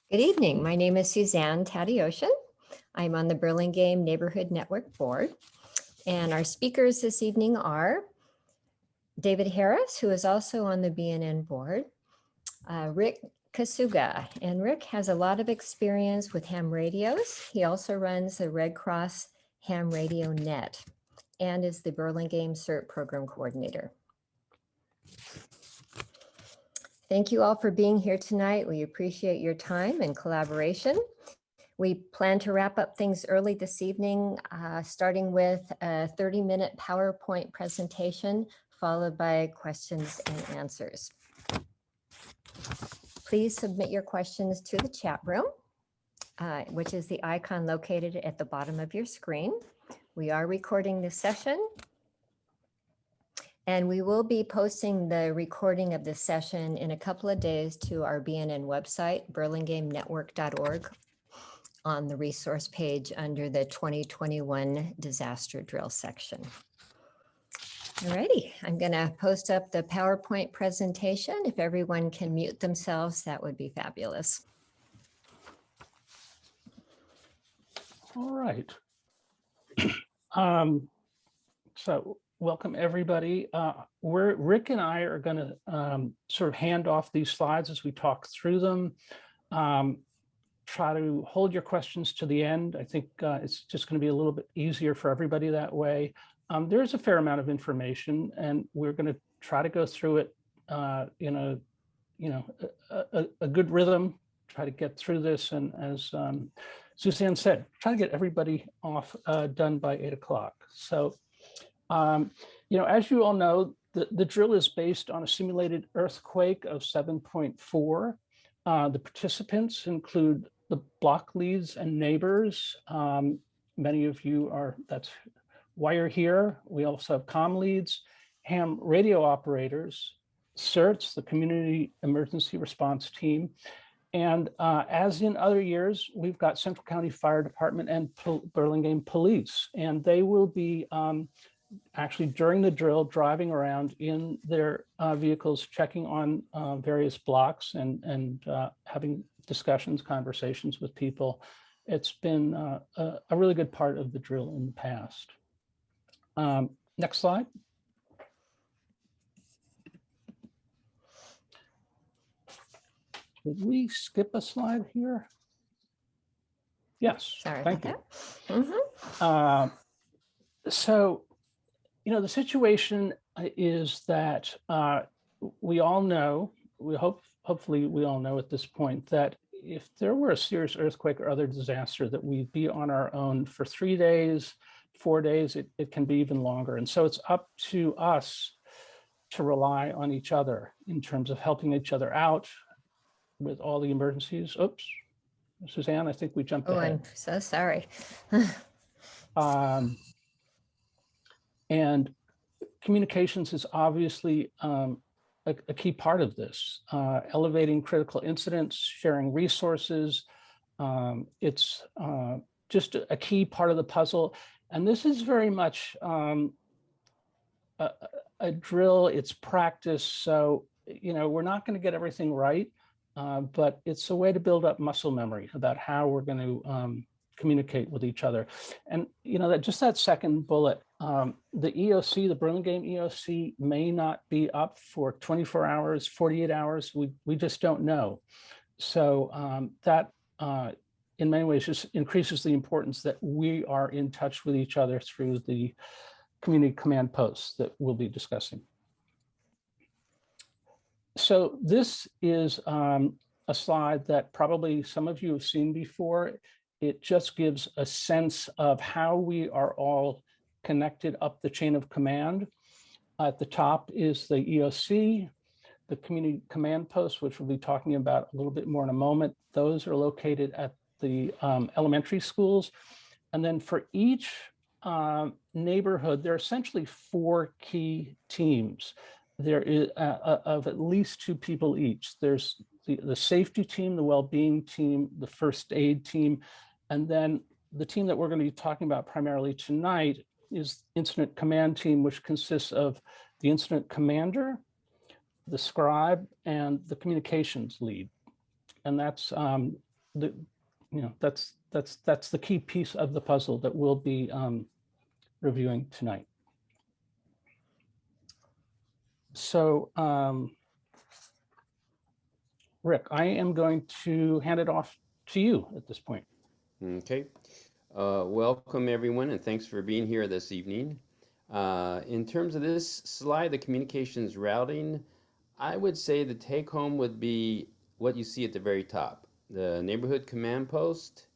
Good evening. My name is Suzanne Tadeusz. I'm on the Burlingame Neighborhood Network Board. And our speakers this evening are David Harris, who is also on the BNN board, Rick Kasuga. And Rick has a lot of experience with ham radios. He also runs the Red Cross Ham Radio Net and is the Burlingame CERT Program Coordinator. Thank you all for being here tonight. We appreciate your time and collaboration. We plan to wrap up things early this evening, starting with a 30-minute PowerPoint presentation, followed by questions and answers. Please submit your questions to the chat room, which is the icon located at the bottom of your screen. We are recording this session, and we will be posting the recording of this session in a couple of days to our BNN website, burlingamenetwork.org, on the resource page under the 2021 disaster drill section. Alrighty, I'm gonna post up the PowerPoint presentation. If everyone can mute themselves, that would be fabulous. All right. So welcome everybody. Rick and I are going to sort of hand off these slides as we talk through them. Try to hold your questions to the end. I think it's just going to be a little bit easier for everybody that way. There's a fair amount of information, and we're going to try to go through it in a good rhythm. Try to get through this, and as Suzanne said, try to get everybody off done by 8 o'clock. So, as you all know, the drill is based on a simulated earthquake of 7.4. The participants include the block leads and neighbors. Many of you that's why you're here. We also have comm leads, ham radio operators, CERTs, the Community Emergency Response Team. And as in other years, we've got Central County Fire Department and Burlingame Police, and they will be actually during the drill driving around in their vehicles, checking on various blocks and having discussions, conversations with people. It's been a really good part of the drill in the past. Next slide. Did we skip a slide here? Yes, Sorry thank about you. that. So, the situation is that we all know, hopefully we all know at this point, that if there were a serious earthquake or other disaster, that we'd be on our own for 3 days, 4 days, it can be even longer. And so it's up to us to rely on each other in terms of helping each other out with all the emergencies. Oops, Suzanne, I think we jumped ahead. I'm so sorry. And communications is obviously a key part of this. Elevating critical incidents, sharing resources. It's just a key part of the puzzle. And this is very much a drill, it's practice. So, we're not going to get everything right. But it's a way to build up muscle memory about how we're going to communicate with each other. And that second bullet, the EOC, the Burlingame EOC may not be up for 24 hours, 48 hours. We just don't know. So that in many ways just increases the importance that we are in touch with each other through the community command posts that we'll be discussing. So this is a slide that probably some of you have seen before. It just gives a sense of how we are all connected up the chain of command. At the top is the EOC, the community command post, which we'll be talking about a little bit more in a moment. Those are located at the elementary schools. And then for each neighborhood, there are essentially 4 key teams. There is of at least 2 people each. There's the safety team, the well-being team, the first aid team, and then the team that we're going to be talking about primarily tonight is incident command team, which consists of the incident commander, the scribe, and the communications lead. And that's the, that's the key piece of the puzzle that we'll be reviewing tonight. So, Rick, I am going to hand it off to you at this point. Okay. Welcome everyone, and thanks for being here this evening. In terms of this slide, the communications routing, I would say the take home would be what you see at the very top. The neighborhood command post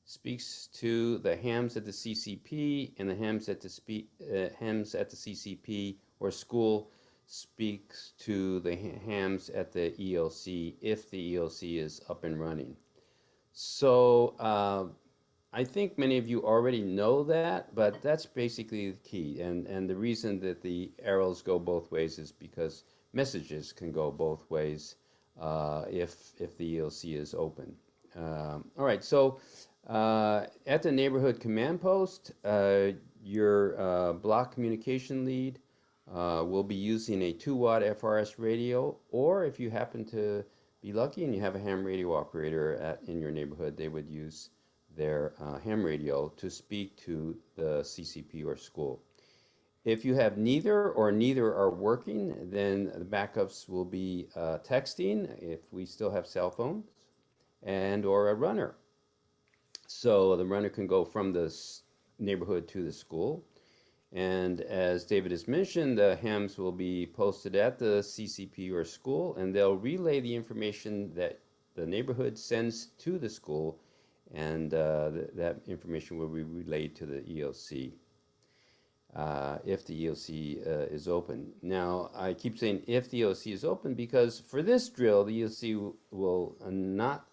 speaks to the hams at the CCP, and the hams at the CCP or school speaks to the hams at the ELC if the ELC is up and running. So I think many of you already know that, but that's basically the key. And the reason that the arrows go both ways is because messages can go both ways if the ELC is open. All right, so at the neighborhood command post, your block communication lead will be using a 2-watt FRS radio, or if you happen to be lucky and you have a ham radio operator in your neighborhood, they would use their ham radio to speak to the CCP or school. If you have neither or neither are working, then the backups will be texting if we still have cell phones, and or a runner. So the runner can go from the neighborhood to the school. And as David has mentioned, the hams will be posted at the CCP or school, and they'll relay the information that the neighborhood sends to the school, and that information will be relayed to the ELC if the ELC is open. Now, I keep saying if the ELC is open because for this drill, the ELC will not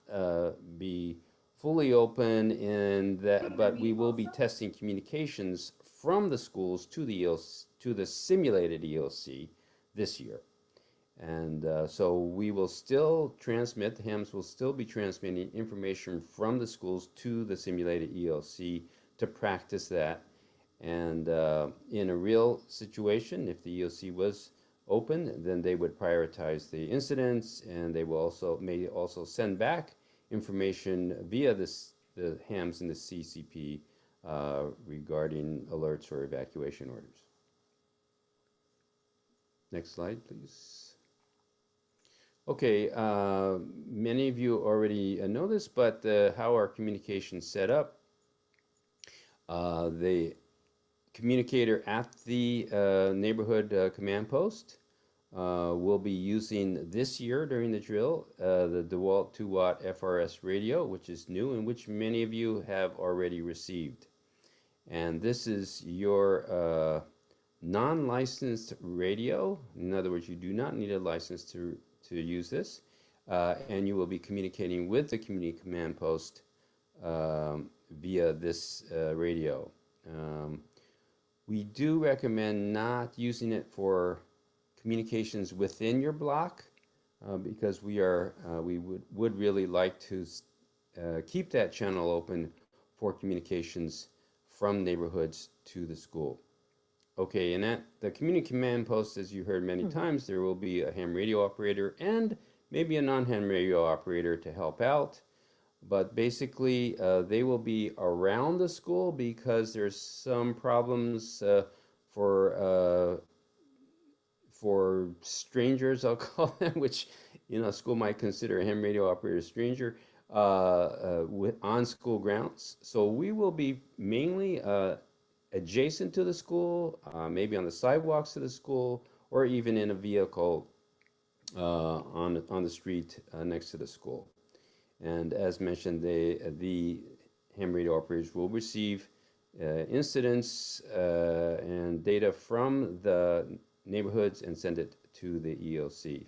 be fully open, but we will be testing communications from the schools to the ELC, to the simulated ELC this year. And so we will still transmit, the hams will still be transmitting information from the schools to the simulated ELC to practice that. And in a real situation, if the ELC was open, then they would prioritize the incidents, and they will may also send back information via the hams and the CCP regarding alerts or evacuation orders. Next slide, please. Okay, many of you already know this, but how our communication set up. The communicator at the neighborhood command post will be using this year during the drill the DeWalt 2-watt FRS radio, which is new and which many of you have already received. And this is your non-licensed radio. In other words, you do not need a license to use this, and you will be communicating with the community command post via this radio. We do recommend not using it for communications within your block because we would really like to keep that channel open for communications from neighborhoods to the school. Okay, and at the community command post, as you heard many times, there will be a ham radio operator and maybe a non-ham radio operator to help out. But basically, they will be around the school because there's some problems for strangers, I'll call them, which school might consider a ham radio operator a stranger on school grounds. So we will be mainly adjacent to the school, maybe on the sidewalks of the school, or even in a vehicle on the street next to the school. And as mentioned, the ham radio operators will receive incidents and data from the neighborhoods and send it to the ELC.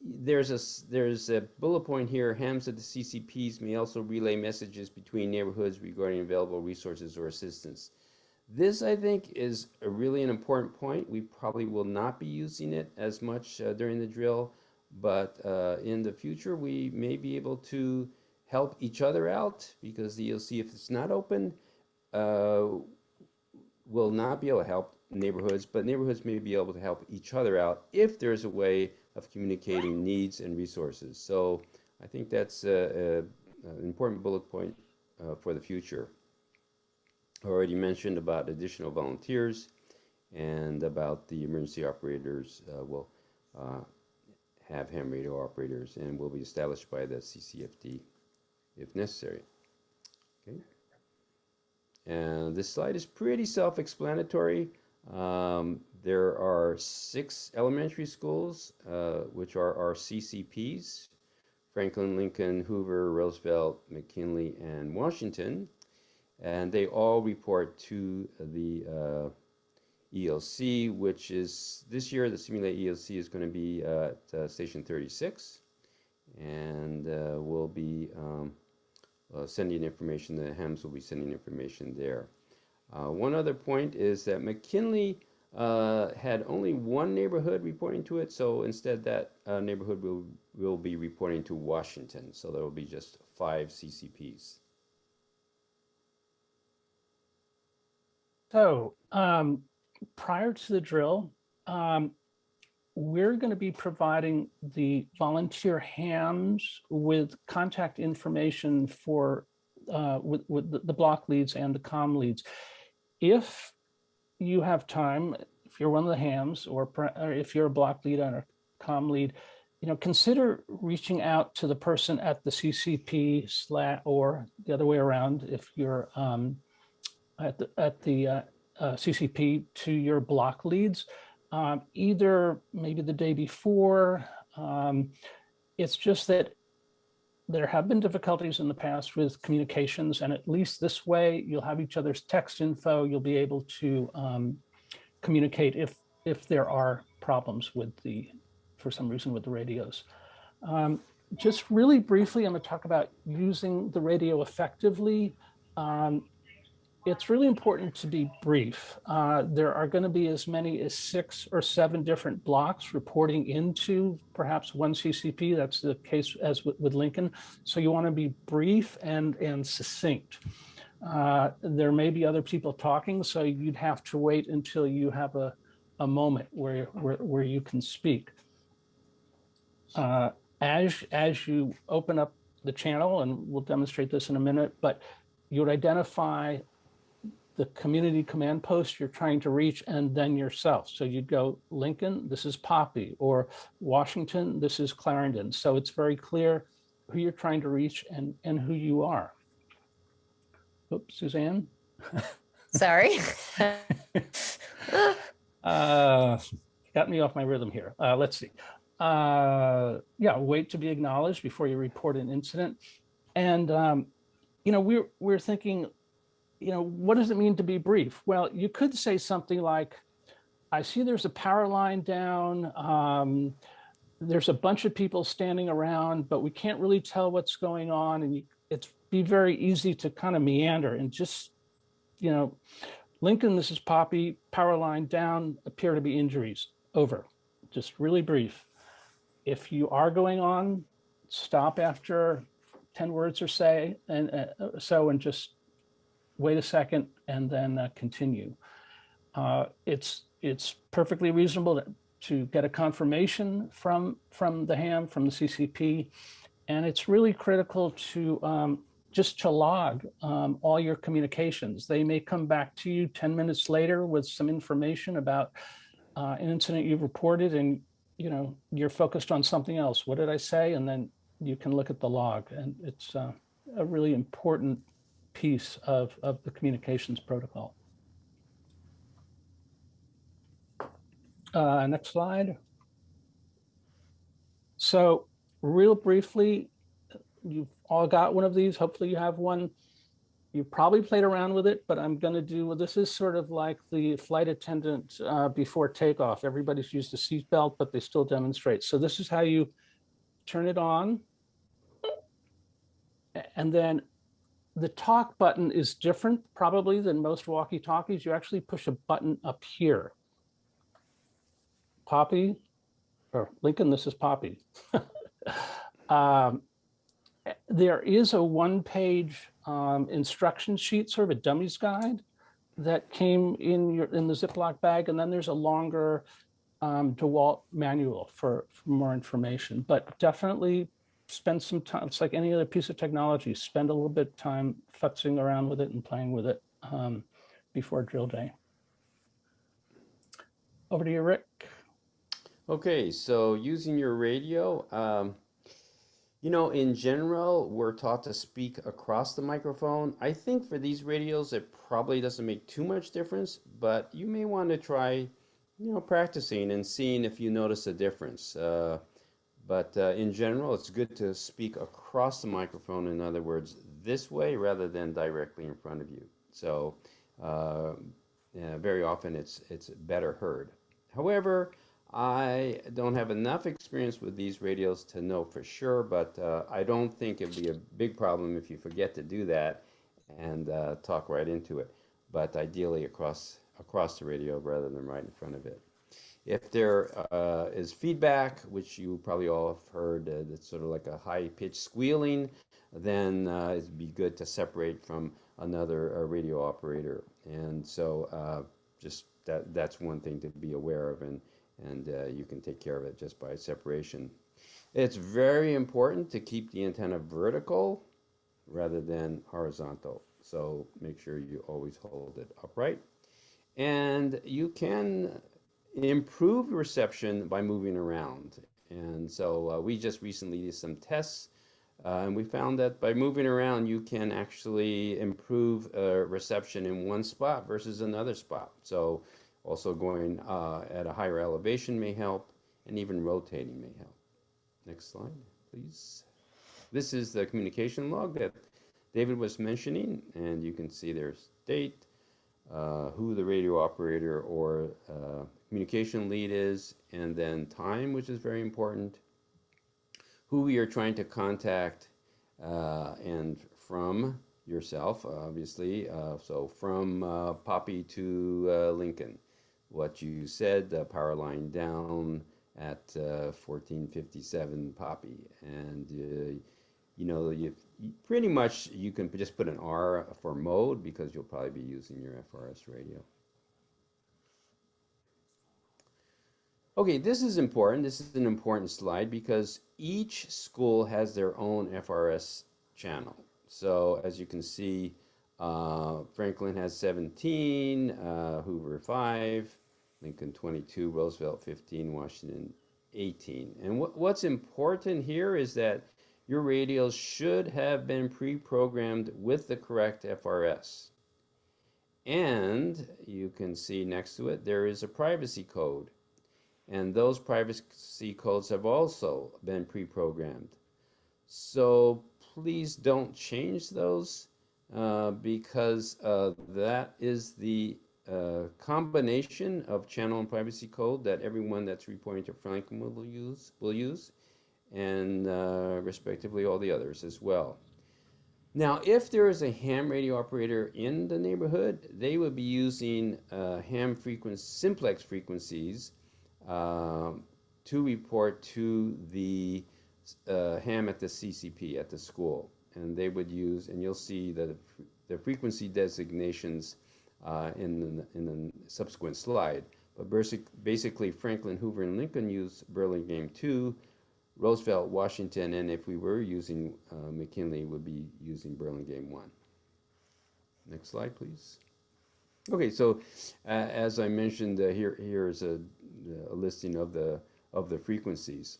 There's a bullet point here. Hams at the CCPs may also relay messages between neighborhoods regarding available resources or assistance. This, I think, is really an important point. We probably will not be using it as much during the drill, but in the future, we may be able to help each other out because the ELC, if it's not open, will not be able to help neighborhoods, but neighborhoods may be able to help each other out if there's a way of communicating needs and resources. So I think that's an important bullet point for the future. I already mentioned about additional volunteers and about the emergency operators will have ham radio operators and will be established by the CCFD if necessary. Okay. And this slide is pretty self-explanatory. There are 6 elementary schools, which are our CCPs, Franklin, Lincoln, Hoover, Roosevelt, McKinley, and Washington. And they all report to the ELC, which is this year, the Simulate ELC is going to be at Station 36. And we'll be sending information, the HAMs will be sending information there. One other point is that McKinley had only one neighborhood reporting to it, so instead that neighborhood will be reporting to Washington, so there will be just 5 CCPs. So prior to the drill, we're going to be providing the volunteer hams with contact information for with the block leads and the comm leads. If you have time, if you're one of the hams, or if you're a block lead or a comm lead, consider reaching out to the person at the CCP or the other way around. If you're at the CCP to your block leads, either maybe the day before. It's just that there have been difficulties in the past with communications, and at least this way you'll have each other's text info. You'll be able to communicate if there are problems with for some reason with the radios. Just really briefly, I'm going to talk about using the radio effectively. It's really important to be brief. There are going to be as many as 6 or 7 different blocks reporting into perhaps one CCP. That's the case as with Lincoln. So you want to be brief and succinct. There may be other people talking, so you'd have to wait until you have a moment where you can speak. As you open up the channel, and we'll demonstrate this in a minute, but you would identify the community command post you're trying to reach, and then yourself. So you'd go, Lincoln, this is Poppy, or Washington, this is Clarendon. So it's very clear who you're trying to reach and who you are. Oops, Suzanne. Sorry. Got me off my rhythm here. Let's see. Yeah, wait to be acknowledged before you report an incident. And, we're thinking, what does it mean to be brief? Well, you could say something like, I see there's a power line down. There's a bunch of people standing around, but we can't really tell what's going on. And it's be very easy to kind of meander and just, Lincoln, this is Poppy, power line down, appear to be injuries, over. Just really brief. If you are going on, stop after 10 words or say, and and just wait a second and then continue. It's perfectly reasonable to get a confirmation from the ham, from the CCP, and it's really critical to just to log all your communications. They may come back to you 10 minutes later with some information about an incident you've reported, and you're focused on something else. What did I say? And then you can look at the log, and it's a really important piece of the communications protocol. Next slide. So real briefly, you've all got one of these. Hopefully you have one. You probably played around with it, but I'm going to do, this is sort of like the flight attendant before takeoff. Everybody's used a seatbelt, but they still demonstrate. So this is how you turn it on. And then the talk button is different probably than most walkie-talkies. You actually push a button up here. Poppy, or Lincoln, this is Poppy. There is a 1-page instruction sheet, sort of a dummies guide that came in the Ziploc bag, and then there's a longer DeWalt manual for more information, but definitely spend some time. It's like any other piece of technology, spend a little bit of time futzing around with it and playing with it before drill day. Over to you, Rick. Okay, so using your radio, in general, we're taught to speak across the microphone. I think for these radios, it probably doesn't make too much difference, but you may want to try, practicing and seeing if you notice a difference. But in general, it's good to speak across the microphone. In other words, this way rather than directly in front of you. So very often it's better heard. However, I don't have enough experience with these radios to know for sure, but I don't think it'd be a big problem if you forget to do that and talk right into it. But ideally across the radio rather than right in front of it. If there is feedback, which you probably all have heard, it's sort of like a high-pitched squealing, then it'd be good to separate from another radio operator. And so just that's one thing to be aware of, and you can take care of it just by separation. It's very important to keep the antenna vertical rather than horizontal. So make sure you always hold it upright. And you can improve reception by moving around. And so we just recently did some tests, and we found that by moving around, you can actually improve reception in one spot versus another spot. So also going at a higher elevation may help, and even rotating may help. Next slide, please. This is the communication log that David was mentioning, and you can see there's date, who the radio operator or communication lead is, and then time, which is very important, who you're trying to contact, and from yourself, obviously. So from Poppy to Lincoln, what you said, power line down at 1457 Poppy, and you pretty much you can just put an R for mode because you'll probably be using your FRS radio. Okay, this is important. This is an important slide because each school has their own FRS channel. So as you can see, Franklin has 17, Hoover 5, Lincoln 22, Roosevelt 15, Washington 18. And what's important here is that your radios should have been pre-programmed with the correct FRS. And you can see next to it, there is a privacy code. And those privacy codes have also been pre-programmed. So please don't change those because that is the combination of channel and privacy code that everyone that's reporting to Franklin will use, and respectively all the others as well. Now, if there is a ham radio operator in the neighborhood, they would be using simplex frequencies to report to the ham at the CCP at the school, and they would use, and you'll see that the frequency designations in the subsequent slide. But basically, Franklin, Hoover, and Lincoln use Burlingame 2, Roosevelt, Washington, and if we were using McKinley, would be using Burlingame 1. Next slide, please. Okay, so as I mentioned, here is a listing of the frequencies.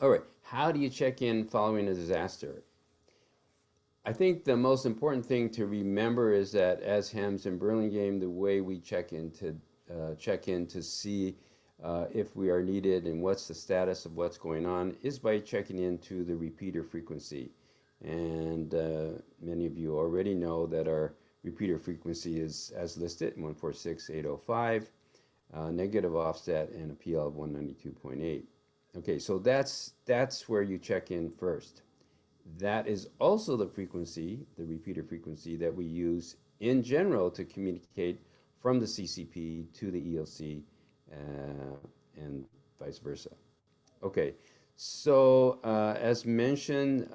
All right, how do you check in following a disaster? I think the most important thing to remember is that as hams in Burlingame, the way we check in to see if we are needed and what's the status of what's going on is by checking into the repeater frequency. And many of you already know that our repeater frequency is as listed, 146.805, negative offset, and a PL of 192.8. Okay, so that's where you check in first. That is also the frequency, the repeater frequency, that we use in general to communicate from the CCP to the ELC and vice versa. Okay, so as mentioned,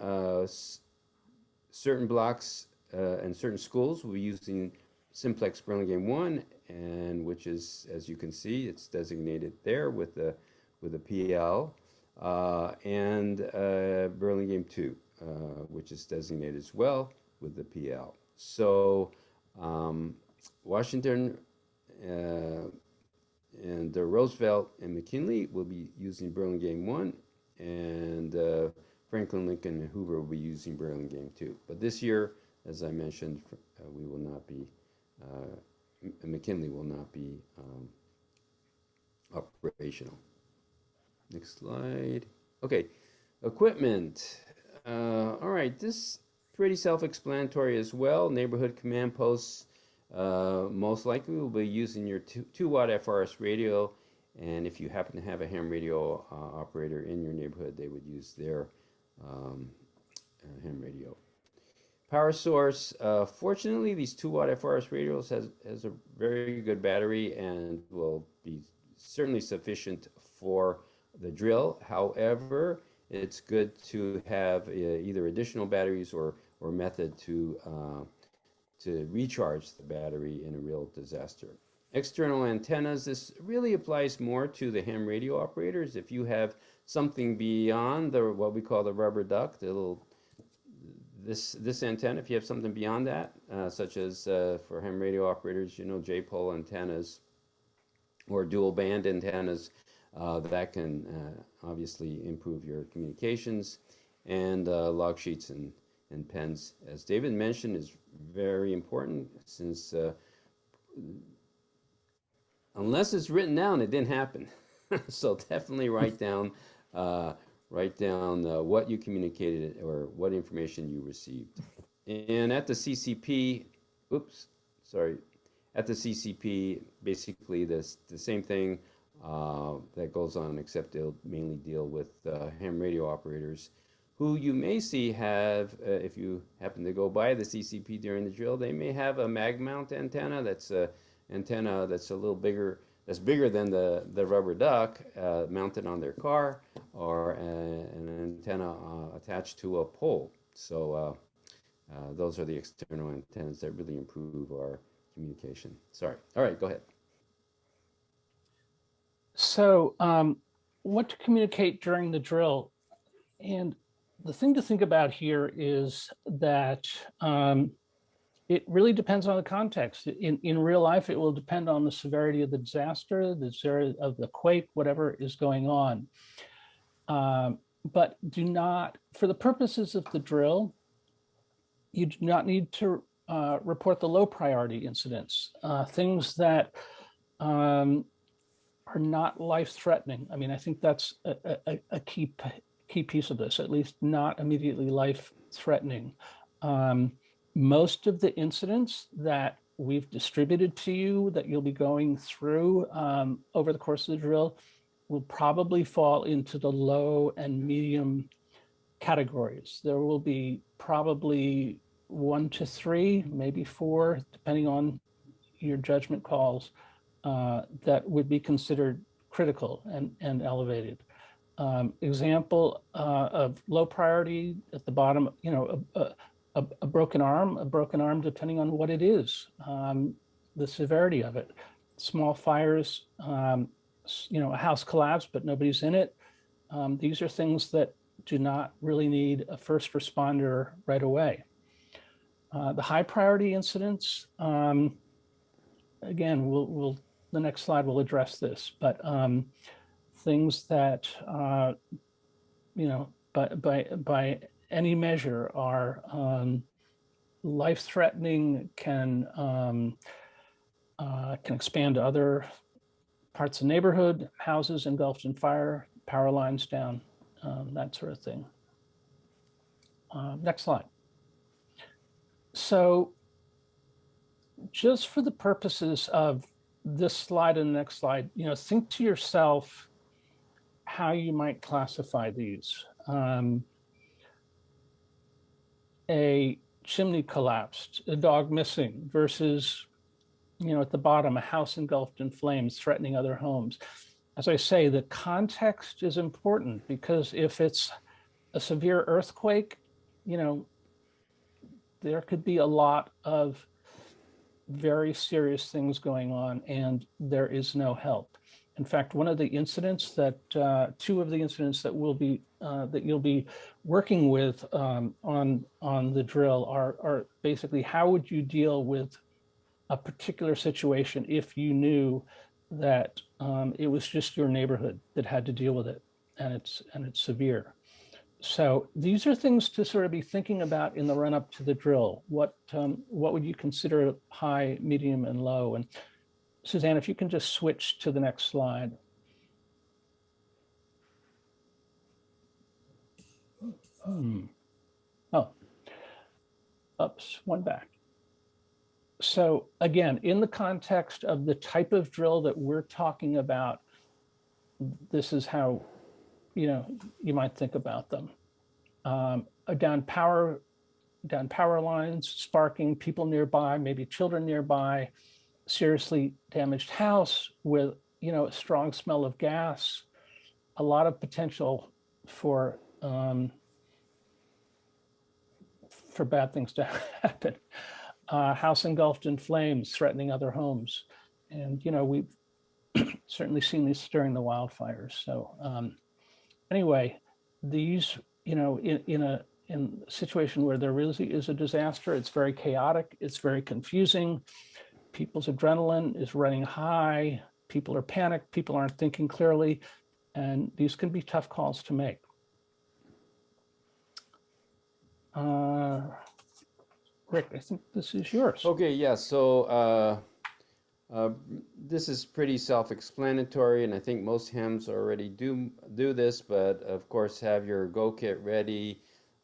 certain blocks and certain schools will be using simplex Burlingame 1 and which is, as you can see, it's designated there with the PL, and Burlingame 2, which is designated as well with the PL. So Washington and Roosevelt and McKinley will be using Burlingame 1, and Franklin, Lincoln, and Hoover will be using Burlingame 2. But this year, as I mentioned, we will not be, McKinley will not be operational. Next slide. Okay, equipment. All right, this pretty self-explanatory as well. Neighborhood command posts most likely will be using your 2-watt FRS radio, and if you happen to have a ham radio operator in your neighborhood, they would use their ham radio. Power source. Fortunately, these 2-watt FRS radios has a very good battery and will be certainly sufficient for the drill. However, it's good to have either additional batteries or method to recharge the battery in a real disaster. External antennas. This really applies more to the ham radio operators. If you have something beyond what we call the rubber duck, the little this antenna, if you have something beyond that, such as for ham radio operators, J-pole antennas or dual band antennas, that can obviously improve your communications. And log sheets and pens, as David mentioned, is very important, since unless it's written down, it didn't happen. So definitely write down what you communicated or what information you received. And at the CCP, at the CCP, basically the same thing that goes on, except they'll mainly deal with ham radio operators, who you may see have, if you happen to go by the CCP during the drill, they may have a mag mount antenna that's a little bigger, that's bigger than the rubber duck, mounted on their car, or an antenna attached to a pole. So those are the external antennas that really improve our communication. Sorry. All right, go ahead. So what to communicate during the drill? And the thing to think about here is that it really depends on the context. In real life, it will depend on the severity of the disaster, the severity of the quake, whatever is going on. But do not, for the purposes of the drill, you do not need to report the low priority incidents, things that are not life-threatening. I mean, I think that's a key piece of this, at least not immediately life-threatening. Most of the incidents that we've distributed to you that you'll be going through over the course of the drill will probably fall into the low and medium categories. There will be probably 1 to 3, maybe 4, depending on your judgment calls, that would be considered critical and elevated. Example of low priority at the bottom, a broken arm, depending on what it is, the severity of it. Small fires, a house collapsed, but nobody's in it. These are things that do not really need a first responder right away. The high priority incidents, again, the next slide will address this, but things that, by any measure are life-threatening, can expand to other parts of the neighborhood, houses engulfed in fire, power lines down, that sort of thing. Next slide. So just for the purposes of this slide and the next slide, think to yourself how you might classify these. A chimney collapsed, a dog missing, versus, at the bottom, a house engulfed in flames threatening other homes. As I say, the context is important, because if it's a severe earthquake, there could be a lot of very serious things going on and there is no help. In fact, one of the incidents that, two of the incidents that will be, that you'll be working with on the drill are basically how would you deal with a particular situation if you knew that it was just your neighborhood that had to deal with it and it's severe. So these are things to sort of be thinking about in the run up to the drill. What would you consider high, medium, and low? And Suzanne, if you can just switch to the next slide. Oh, oops, one back. So again, in the context of the type of drill that we're talking about, this is how, you might think about them. Down power lines, sparking, people nearby, maybe children nearby, seriously damaged house with, a strong smell of gas, a lot of potential for bad things to happen. House engulfed in flames, threatening other homes. And, we've certainly seen this during the wildfires. So anyway, these, in a situation where there really is a disaster, it's very chaotic, it's very confusing. People's adrenaline is running high. People are panicked. People aren't thinking clearly. And these can be tough calls to make. Rick, I think this is yours. Okay, yeah, so this is pretty self-explanatory, and I think most hams already do this, but of course have your Go kit ready,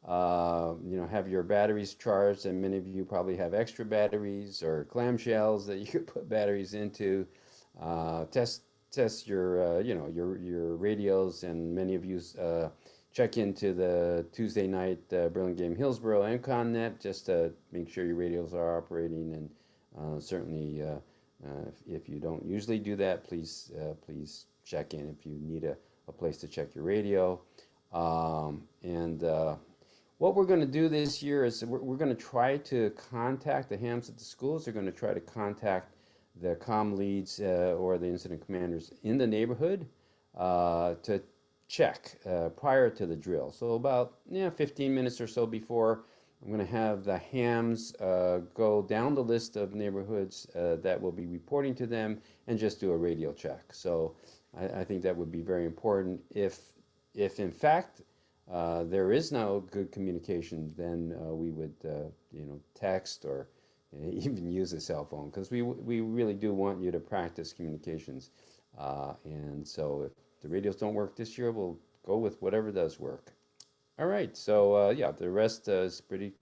have your batteries charged, and many of you probably have extra batteries or clamshells that you could put batteries into. Test your your radios, and many of you check into the Tuesday night Burlingame Hillsborough MConnet just to make sure your radios are operating, and certainly if you don't usually do that, please check in if you need a place to check your radio. What we're going to do this year is we're going to try to contact the hams at the schools. They're going to try to contact the comm leads or the incident commanders in the neighborhood to check prior to the drill. So about 15 minutes or so before, I'm going to have the hams go down the list of neighborhoods that will be reporting to them and just do a radio check. So I think that would be very important. If in fact there is no good communication, then we would text or even use a cell phone, because we really do want you to practice communications. And so if the radios don't work this year, we'll go with whatever does work. All right, so yeah, the rest is pretty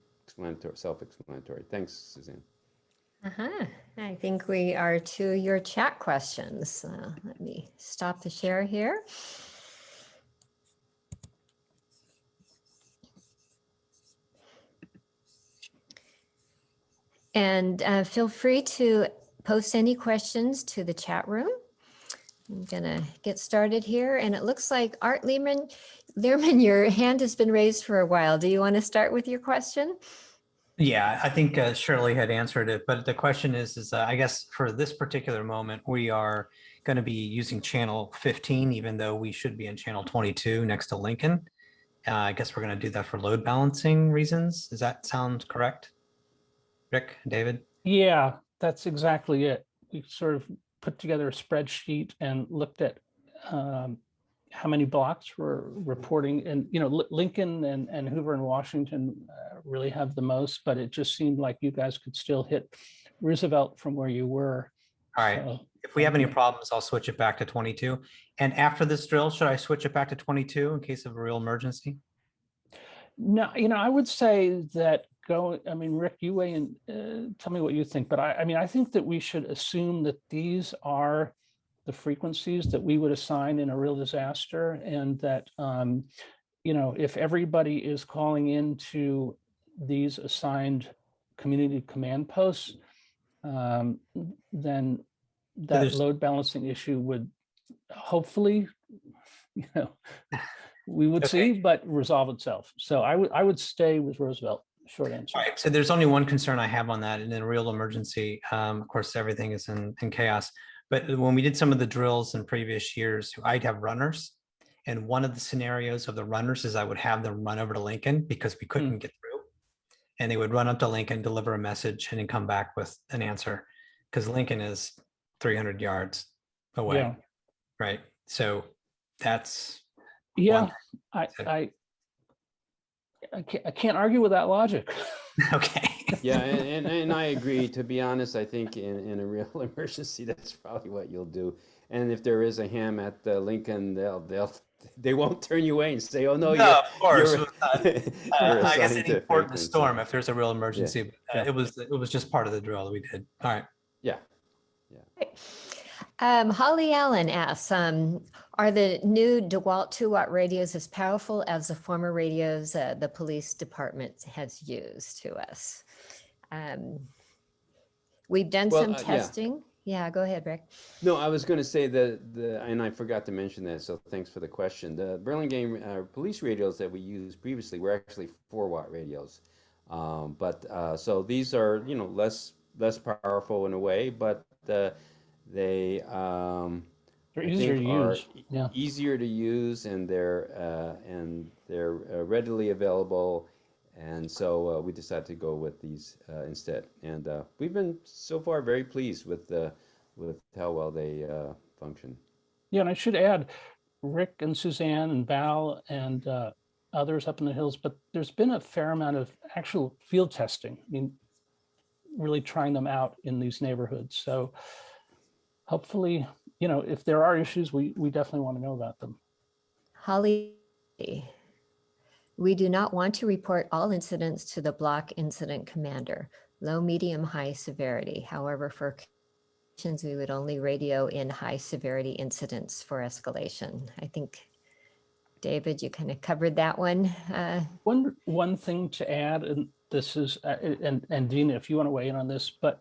self-explanatory. Thanks, Suzanne. I think we are to your chat questions. Let me stop the share here. And feel free to post any questions to the chat room. I'm gonna get started here, and it looks like Art Lehrman, your hand has been raised for a while. Do you want to start with your question? Yeah, I think Shirley had answered it, but the question is I guess for this particular moment, we are going to be using channel 15, even though we should be in channel 22 next to Lincoln. I guess we're going to do that for load balancing reasons. Does that sound correct? Rick, David? Yeah, that's exactly it. We sort of put together a spreadsheet and looked at how many blocks were reporting, and Lincoln and Hoover and Washington really have the most, but it just seemed like you guys could still hit Roosevelt from where you were. All right. So, if we have any problems, I'll switch it back to 22. And after this drill, should I switch it back to 22 in case of a real emergency? No, I would say that Rick, you weigh in, tell me what you think, but I think that we should assume that these are the frequencies that we would assign in a real disaster, and that, if everybody is calling into these assigned community command posts, then that load balancing issue would hopefully, we would see, but resolve itself. So I would stay with Roosevelt. short answer. All right, so there's only one concern I have on that. In a real emergency, of course, everything is in chaos. But when we did some of the drills in previous years, I'd have runners. And one of the scenarios of the runners is I would have them run over to Lincoln because we couldn't get through. And they would run up to Lincoln, deliver a message, and then come back with an answer. Because Lincoln is 300 yards away, Yeah. right? So that's Yeah, one. I can't argue with that logic. Okay. Yeah, and I agree. To be honest, I think in a real emergency, that's probably what you'll do. And if there is a ham at Lincoln, they won't turn you away and say, "Oh no, No, of course. you're I guess assigned any to port in the Franklin." storm if there's a real emergency. Yeah. It was just part of the drill that we did. All right. Yeah. Holly Allen asks, are the new DeWalt 2-watt radios as powerful as the former radios the police department has used to us? We've done Well, some yeah. testing. Yeah, go ahead, Rick. No, I was going to say and I forgot to mention that, so thanks for the question. The Burlingame police radios that we used previously were actually 4-watt radios. So these are, less powerful in a way, but they They're I easier think to are use. Yeah. easier to use, and they're readily available. And so we decided to go with these instead. And we've been so far very pleased with how well they function. Yeah, and I should add, Rick and Suzanne and Val and others up in the hills, but there's been a fair amount of actual field testing. I mean, really trying them out in these neighborhoods. So hopefully, if there are issues, we definitely want to know about them. Holly, we do not want to report all incidents to the block incident commander, low, medium, high severity. However, for conditions, we would only radio in high severity incidents for escalation. I think, David, you kind of covered that one. One thing to add, and this is, and Dina, if you want to weigh in on this, but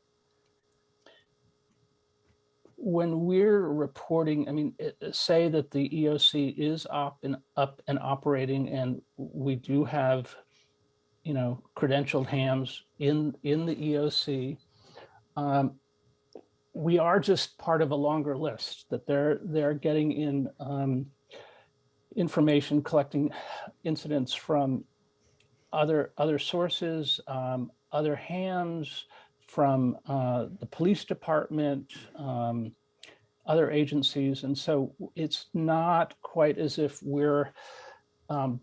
when we're reporting, I mean, say that the EOC is up and operating, and we do have, credentialed hams in the EOC. We are just part of a longer list that they're getting in information, collecting incidents from other sources, other hams, from the police department, other agencies. And so it's not quite as if we're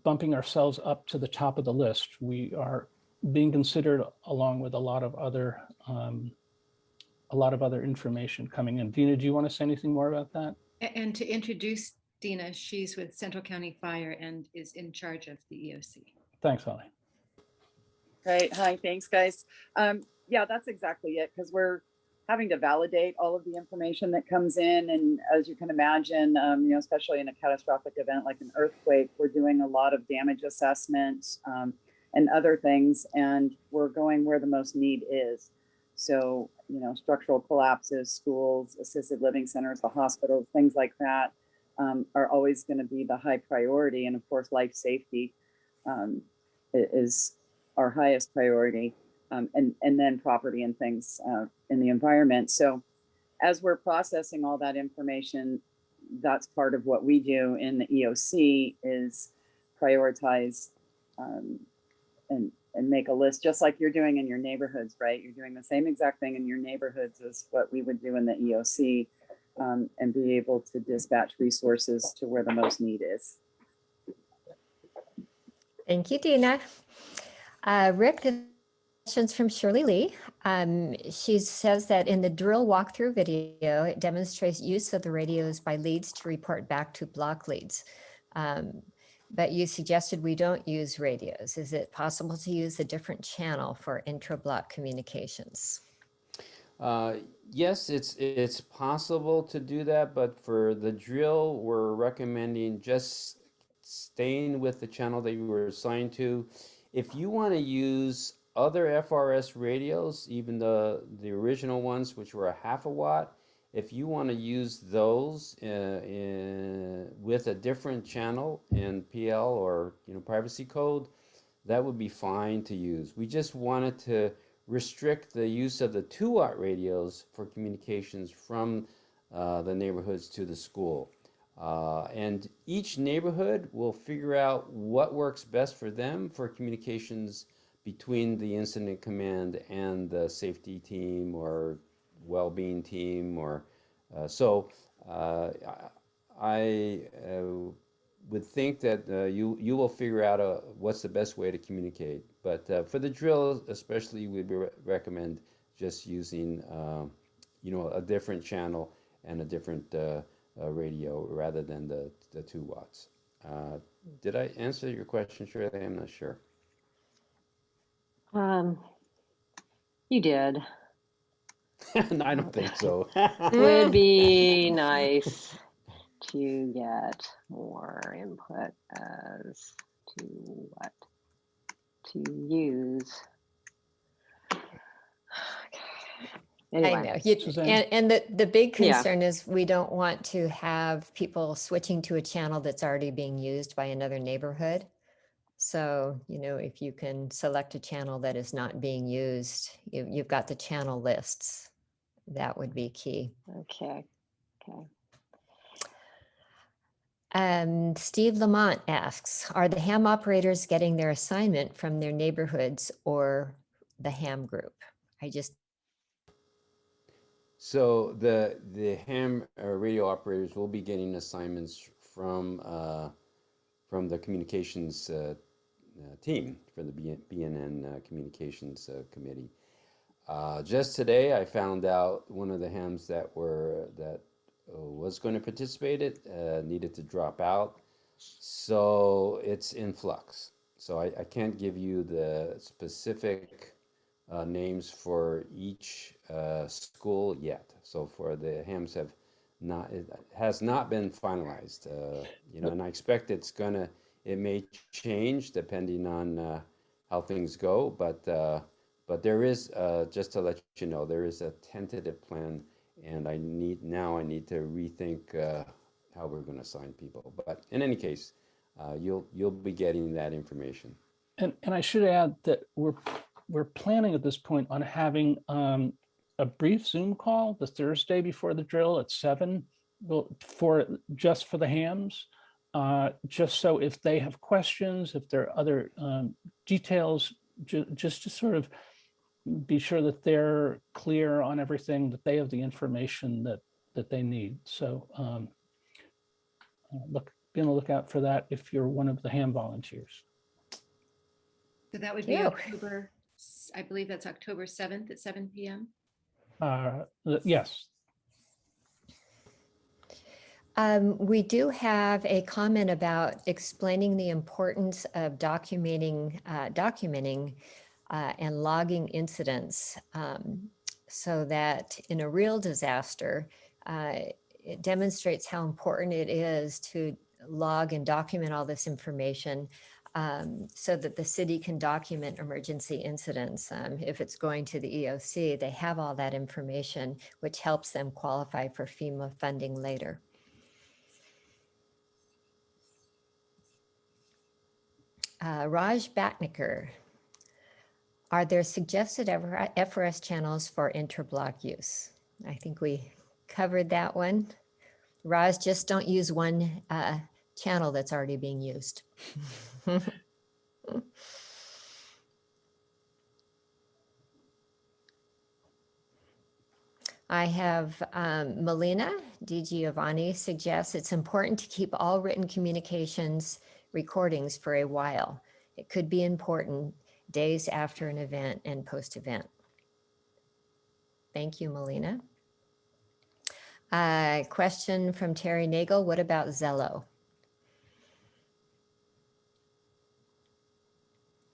bumping ourselves up to the top of the list. We are being considered along with a lot of other information coming in. Dina, do you want to say anything more about that? And to introduce Dina, she's with Central County Fire and is in charge of the EOC. Thanks, Holly. Right. Hi, thanks, guys. Yeah, that's exactly it, because we're having to validate all of the information that comes in. And as you can imagine, especially in a catastrophic event like an earthquake, we're doing a lot of damage assessment and other things, and we're going where the most need is. So, structural collapses, schools, assisted living centers, the hospitals, things like that are always going to be the high priority. And of course, life safety is our highest priority. And then property and things in the environment. So as we're processing all that information, that's part of what we do in the EOC is prioritize and make a list, just like you're doing in your neighborhoods, right? You're doing the same exact thing in your neighborhoods as what we would do in the EOC, and be able to dispatch resources to where the most need is. Thank you, Dina. Rick, questions from Shirley Lee. She says that in the drill walkthrough video, it demonstrates use of the radios by leads to report back to block leads. But you suggested we don't use radios. Is it possible to use a different channel for intra-block communications? Yes, it's possible to do that, but for the drill, we're recommending just staying with the channel that you were assigned to. If you want to use other FRS radios, even the original ones, which were a 1/2 watt, if you want to use those with a different channel in PL or privacy code, that would be fine to use. We just wanted to restrict the use of the 2-watt radios for communications from the neighborhoods to the school. And each neighborhood will figure out what works best for them for communications between the incident command and the safety team or well-being team. Or I would think that you will figure out what's the best way to communicate. But for the drill, especially, we recommend just using a different channel and a different radio rather than the 2 watts. Did I answer your question, Shirley? I'm not sure. You did. I don't think so. Would be nice to get more input as to what to use. Anyway. I know. Suzanne? And the big Yeah. concern is we don't want to have people switching to a channel that's already being used by another neighborhood. So, if you can select a channel that is not being used, you've got the channel lists. That would be key. Okay. Steve Lamont asks, are the ham operators getting their assignment from their neighborhoods or the ham group? So the ham radio operators will be getting assignments from the communications team, for the BNN communications committee. Just today, I found out one of the hams that was going to participate needed to drop out, so it's in flux. So I can't give you the specific names for each school yet. So for the hams it has not been finalized, and I expect it may change depending on how things go, but there is, just to let you know, there is a tentative plan, and I need to rethink how we're going to assign people. But in any case, you'll be getting that information. And I should add that we're planning at this point on having a brief Zoom call the Thursday before the drill at 7 for the hams, just so if they have questions, if there are other details, just to sort of be sure that they're clear on everything, that they have the information that they need. So be on the lookout for that if you're one of the ham volunteers. So that would be Phew. October, I believe that's October 7th at 7 p.m. Yes. We do have a comment about explaining the importance of documenting and logging incidents, so that in a real disaster, it demonstrates how important it is to log and document all this information, so that the city can document emergency incidents. If it's going to the EOC, they have all that information, which helps them qualify for FEMA funding later. Raj Batniker, are there suggested FRS channels for interblock use? I think we covered that one. Raj, just don't use one channel that's already being used. I have Melina Di Giovanni suggests it's important to keep all written communications recordings for a while. It could be important days after an event and post-event. Thank you, Melina. Question from Terry Nagel, what about Zello?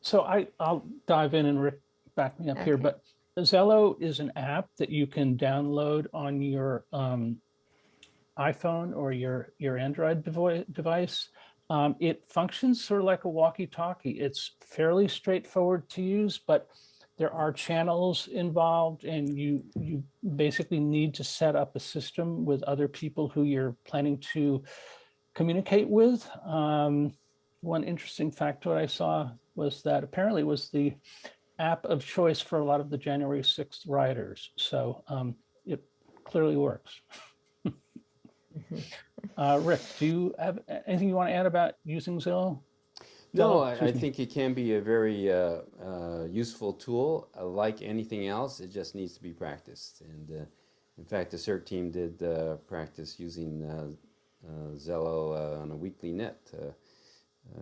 So I'll dive in and Rick back me up here, but Zello is an app that you can download on your iPhone or your Android device. It functions sort of like a walkie-talkie. It's fairly straightforward to use, but there are channels involved, and you basically need to set up a system with other people who you're planning to communicate with. One interesting factoid I saw was that apparently it was the app of choice for a lot of the January 6th rioters. So it clearly works. Rick, do you have anything you want to add about using Zillow? No, I Excuse me. think it can be a very useful tool. Like anything else, it just needs to be practiced. And in fact, the CERT team did practice using Zello on a weekly net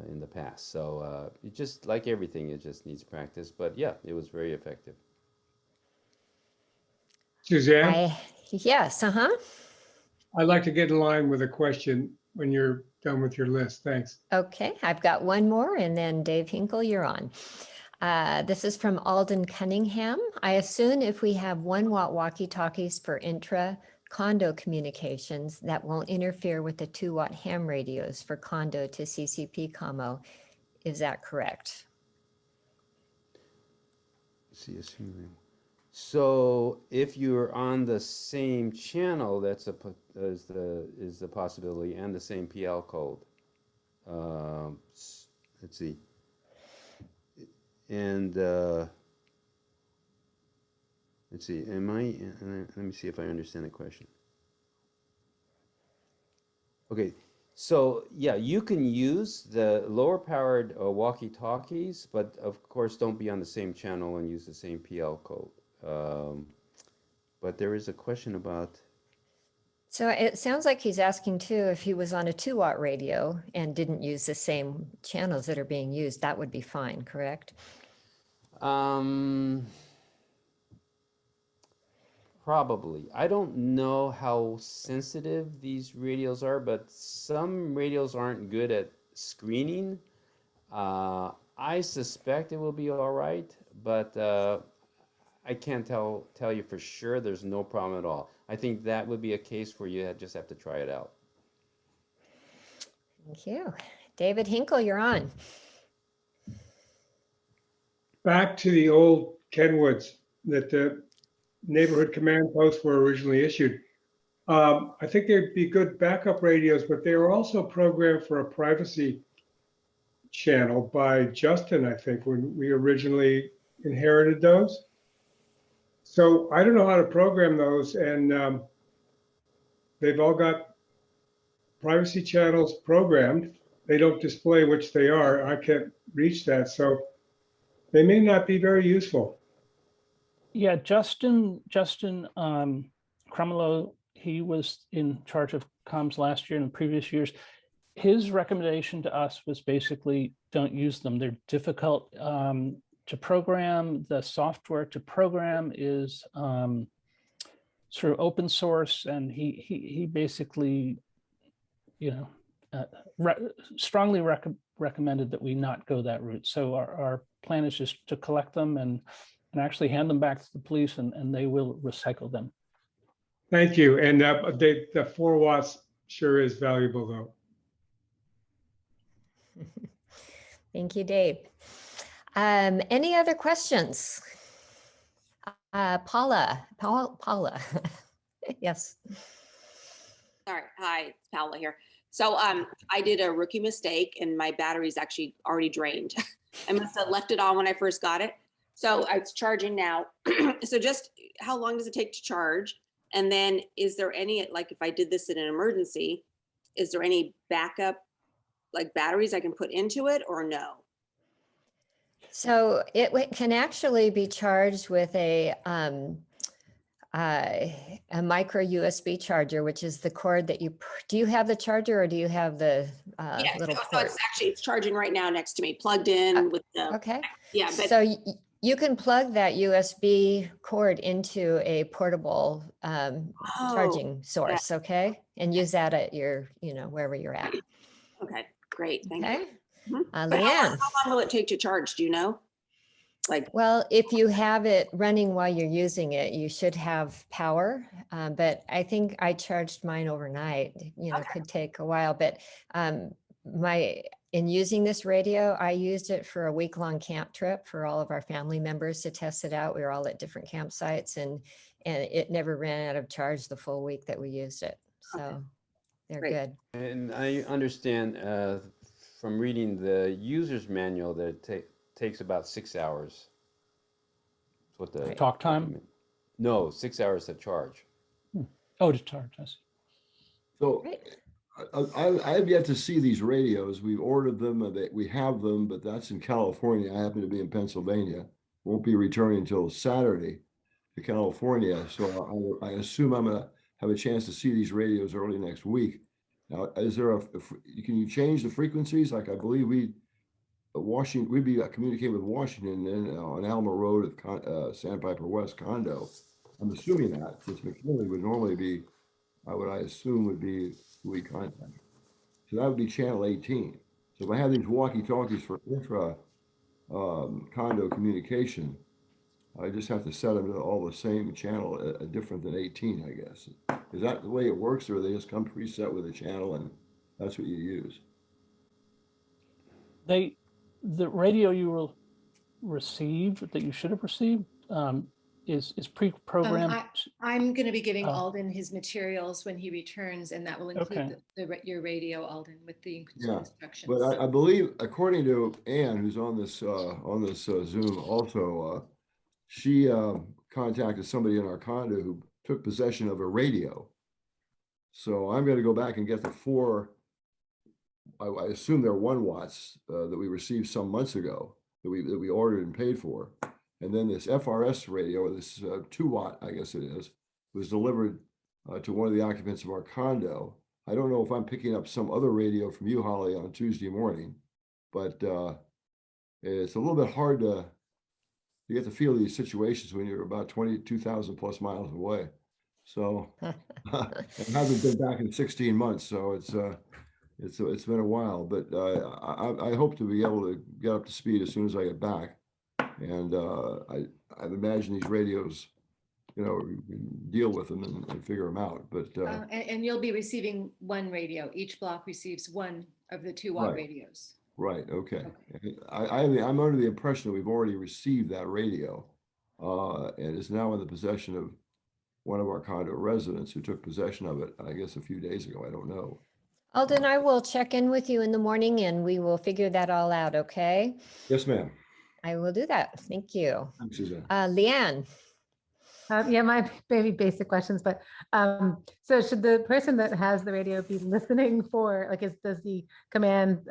in the past. So it just, like everything, it just needs practice. But yeah, it was very effective. Suzanne, Yes, I'd like to get in line with a question when you're done with your list. Thanks. Okay, I've got one more and then Dave Hinkle, you're on. This is from Alden Cunningham. I assume if we have 1 watt walkie-talkies for intra condo communications, that won't interfere with the 2 watt ham radios for condo to CCP commo. Is that correct? So if you're on the same channel, that's is the possibility, and the same PL code. Let's see. And let's see. Let me see if I understand the question. Okay. So yeah, you can use the lower powered walkie-talkies, but of course don't be on the same channel and use the same PL code. But there is a question about. So it sounds like he's asking too, if he was on a 2 watt radio and didn't use the same channels that are being used, that would be fine, correct? Probably. I don't know how sensitive these radios are, but some radios aren't good at screening. I suspect it will be all right, but I can't tell you for sure. There's no problem at all. I think that would be a case where you just have to try it out. Thank you. David Hinkle, you're on. Back to the old Kenwoods that the neighborhood command posts were originally issued. I think they'd be good backup radios, but they were also programmed for a privacy channel by Justin, I think, when we originally inherited those. So I don't know how to program those, and they've all got privacy channels programmed. They don't display which they are. I can't reach that, so they may not be very useful. Yeah, Justin Crumlow, he was in charge of comms last year and in previous years. His recommendation to us was basically don't use them. They're difficult to program. The software to program is sort of open source, and he basically, strongly recommended that we not go that route. So our plan is just to collect them and actually hand them back to the police, and they will recycle them. Thank you. And the 4 watts sure is valuable, though. Thank you, Dave. Any other questions? Paula. Yes. All right. Hi, it's Paula here. So I did a rookie mistake and my battery's actually already drained. I must have left it on when I first got it. So it's charging now. So just how long does it take to charge? And then is there any, like if I did this in an emergency, is there any backup like batteries I can put into it or no? So it can actually be charged with a micro USB charger, which is the cord that do you have the charger or do you have the little port? It's charging right now next to me, plugged in with the. Okay. Yeah. But so you can plug that USB cord into a portable charging source, okay? And use that at your, wherever you're at. Okay, great, thank you. Leanne. How long will it take to charge, do you know? Well, if you have it running while you're using it, you should have power. But I think I charged mine overnight, it could take a while, but in using this radio, I used it for a week-long camp trip for all of our family members to test it out. We were all at different campsites and it never ran out of charge the full week that we used it. So they're good. And I understand from reading the user's manual that takes about 6 hours. That's what the Talk time? recommend- No, 6 hours to charge. Oh, to charge, I see. So Great. I have yet to see these radios. We've ordered them, we have them, but that's in California. I happen to be in Pennsylvania. Won't be returning until Saturday to California. So I assume I'm gonna have a chance to see these radios early next week. Now, is there can you change the frequencies? Like I believe we'd be communicating with Washington and on Alma Road at Sandpiper West condo. I'm assuming that since McKinley would normally be, I assume would be who we contact. So that would be channel 18. So if I have these walkie-talkies for intra condo communication, I just have to set them to all the same channel, different than 18, I guess. Is that the way it works, or they just come preset with a channel and that's what you use? The radio you will receive, that you should have received, is pre-programmed. I'm going to be giving Oh. Alden his materials when he returns, and that will include your radio, Alden, with the Yeah, instructions. But I believe, according to Ann, who's on this Zoom also, she contacted somebody in our condo who took possession of a radio. So I'm going to go back and get the 4. I assume they're 1 watts that we received some months ago that we ordered and paid for, and then this FRS radio, this 2 watt, I guess it is, was delivered to one of the occupants of our condo. I don't know if I'm picking up some other radio from you, Holly, on Tuesday morning, but it's a little bit hard to get to feel these situations when you're about 22,000 plus miles away. So it hasn't been back in 16 months, so it's been a while, but I hope to be able to get up to speed as soon as I get back. And I imagine these radios, you can deal with them and figure them out. But and you'll be receiving 1 radio. Each block receives 1 of the 2 watt Right. radios. right, okay. I'm under the impression that we've already received that radio, and it's now in the possession of one of our condo residents who took possession of it, I guess, a few days ago. I don't know. Alden, I will check in with you in the morning and we will figure that all out, okay? Yes, ma'am. I will do that. Thank you. Thanks, Suzanne. Leanne, Yeah, my maybe basic questions, but so should the person that has the radio be listening for, like, does the command,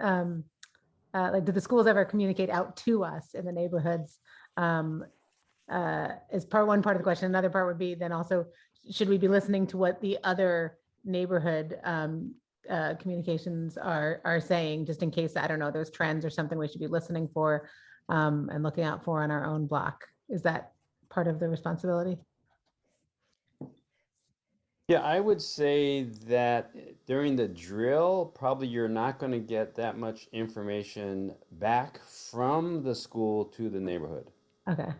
like, do the schools ever communicate out to us in the neighborhoods? Is one part of the question. Another part would be then also, should we be listening to what the other neighborhood communications are saying, just in case, I don't know, there's trends or something we should be listening for and looking out for on our own block? Is that part of the responsibility? Yeah, I would say that during the drill, probably you're not going to get that much information back from the school to the neighborhood. Okay.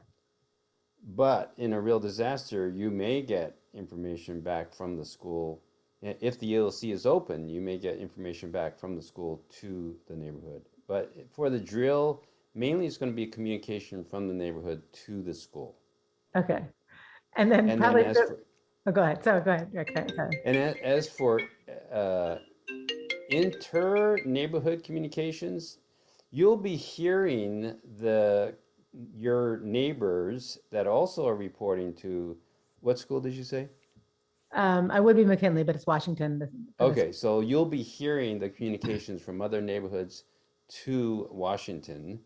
But in a real disaster, you may get information back from the school. If the ELC is open, you may get information back from the school to the neighborhood. But for the drill, mainly it's going to be communication from the neighborhood to the school. Okay. And then And probably, then as for, oh, go ahead. So go ahead. Okay. and as for inter-neighborhood communications, you'll be hearing your neighbors that also are reporting to, what school did you say? I would be McKinley, but it's Washington. Okay, so you'll be hearing the communications from other neighborhoods to Washington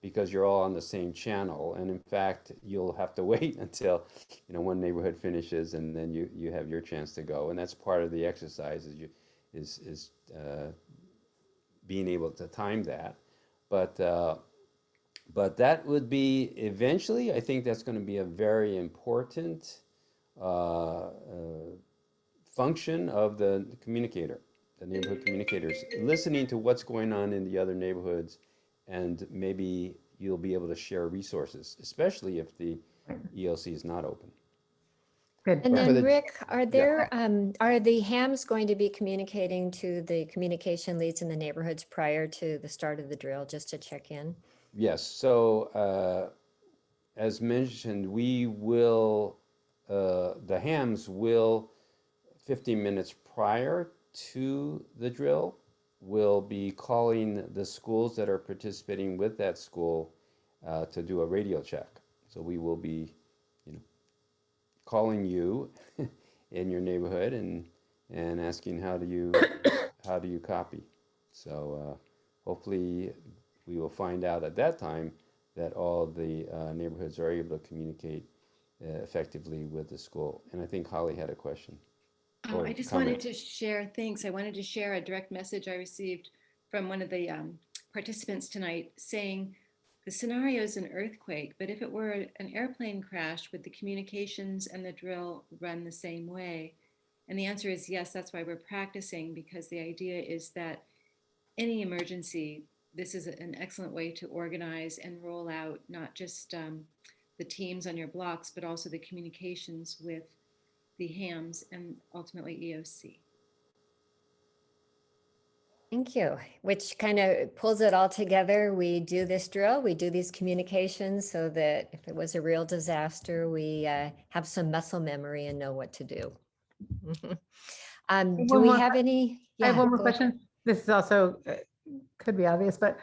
because you're all on the same channel. And in fact, you'll have to wait until one neighborhood finishes, and then you have your chance to go. And that's part of the exercise is being able to time that. But that would be eventually, I think that's going to be a very important function of the communicator, the neighborhood communicators, listening to what's going on in the other neighborhoods, and maybe you'll be able to share resources, especially if the ELC is not open. Good. and For then the- Rick, are the hams going to be communicating to the communication leads in the neighborhoods prior to the start of the drill, just to check in? Yes, so as mentioned, we will, the hams will, 15 minutes prior to the drill, will be calling the schools that are participating with that school to do a radio check. So we will be, calling you in your neighborhood and asking how do you copy. So hopefully we will find out at that time that all the neighborhoods are able to communicate effectively with the school. And I think Holly had a question. Oh, or I just comment. wanted to share, thanks. I wanted to share a direct message I received from one of the participants tonight saying the scenario is an earthquake, but if it were an airplane crash, would the communications and the drill run the same way? And the answer is yes, that's why we're practicing, because the idea is that any emergency, this is an excellent way to organize and roll out not just the teams on your blocks, but also the communications with the HAMs and ultimately EOC. Thank you, which kind of pulls it all together. We do this drill, we do these communications so that if it was a real disaster, we have some muscle memory and know what to do. Do One we more have any? I have one more go ahead. question. This is also, could be obvious, but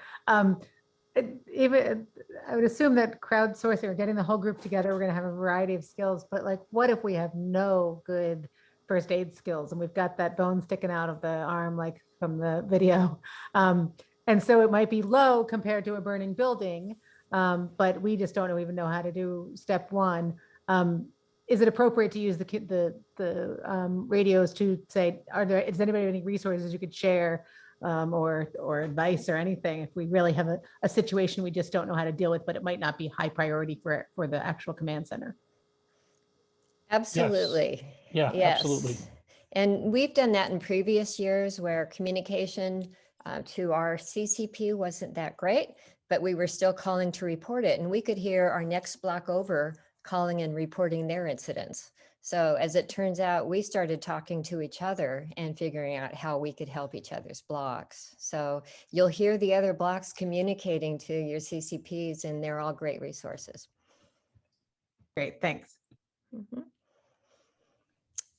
even I would assume that crowdsourcing or getting the whole group together, we're going to have a variety of skills, but like, what if we have no good first aid skills and we've got that bone sticking out of the arm, like from the video. And so it might be low compared to a burning building, but we just don't even know how to do step one. Is it appropriate to use the radios to say, is anybody any resources you could share or advice or anything if we really have a situation we just don't know how to deal with, but it might not be high priority for the actual command center? Absolutely. Yeah, Yes. absolutely. And we've done that in previous years where communication to our CCP wasn't that great, but we were still calling to report it. And we could hear our next block over calling and reporting their incidents. So as it turns out, we started talking to each other and figuring out how we could help each other's blocks. So you'll hear the other blocks communicating to your CCPs, and they're all great resources. Great, thanks. Mhm.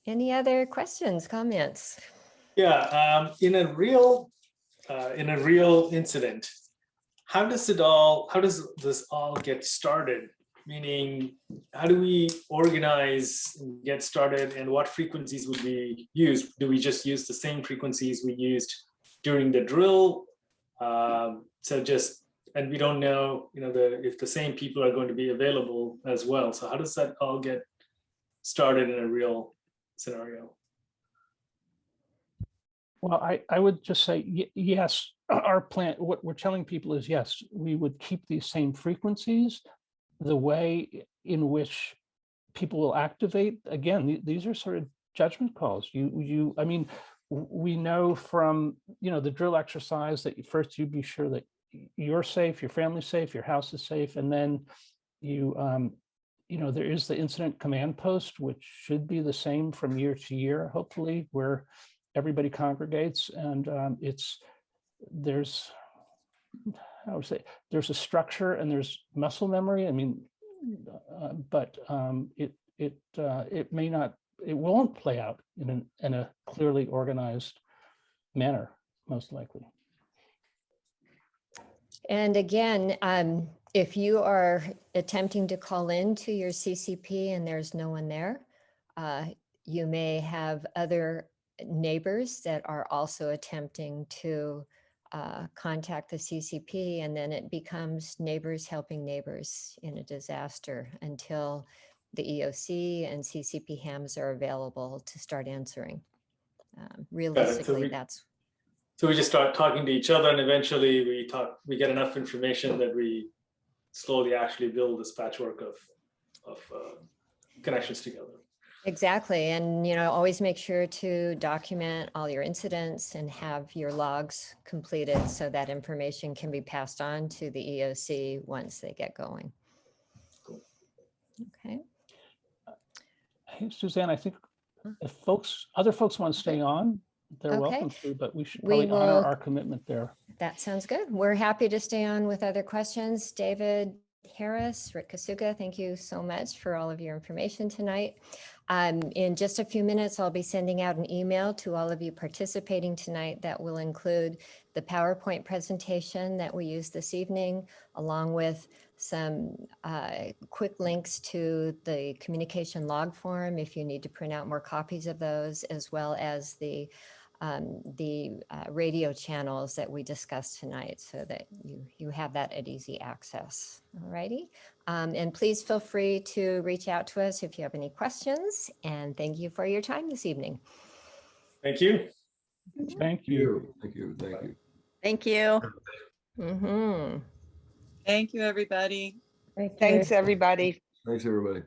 Any other questions, comments? Yeah, in a real incident, how does this all get started? Meaning, how do we organize and get started, and what frequencies would we use? Do we just use the same frequencies we used during the drill? And we don't know, if the same people are going to be available as well. So how does that all get started in a real scenario? Well, I would just say, yes, our plan, what we're telling people is, yes, we would keep these same frequencies. The way in which people will activate, again, these are sort of judgment calls. I mean, we know from, the drill exercise that first you be sure that you're safe, your family's safe, your house is safe, and then there is the incident command post, which should be the same from year to year, hopefully, where everybody congregates, and there's a structure and there's muscle memory. I mean, but it won't play out in a clearly organized manner, most likely. And again, if you are attempting to call in to your CCP and there's no one there, you may have other neighbors that are also attempting to contact the CCP, and then it becomes neighbors helping neighbors in a disaster until the EOC and CCP hams are available to start answering. Realistically, So we just start talking to each other, and eventually we get enough information that we slowly actually build this patchwork of connections together. Exactly. And, always make sure to document all your incidents and have your logs completed so that information can be passed on to the EOC once they get going. Cool. Okay. Hey, Suzanne, I think if other folks want to stay on, they're welcome to, but we should probably honor our commitment there. That sounds good. We're happy to stay on with other questions. David Harris, Rick Kasuga, thank you so much for all of your information tonight. In just a few minutes, I'll be sending out an email to all of you participating tonight that will include the PowerPoint presentation that we used this evening, along with some quick links to the communication log form if you need to print out more copies of those, as well as the radio channels that we discussed tonight, so that you have that at easy access. All righty. And please feel free to reach out to us if you have any questions. And thank you for your time this evening. Thank you. Thank you. Thank you. Thank you. Thank you. Mm-hmm. Thank you, everybody. Thank you. Thanks, everybody. Thanks, everybody.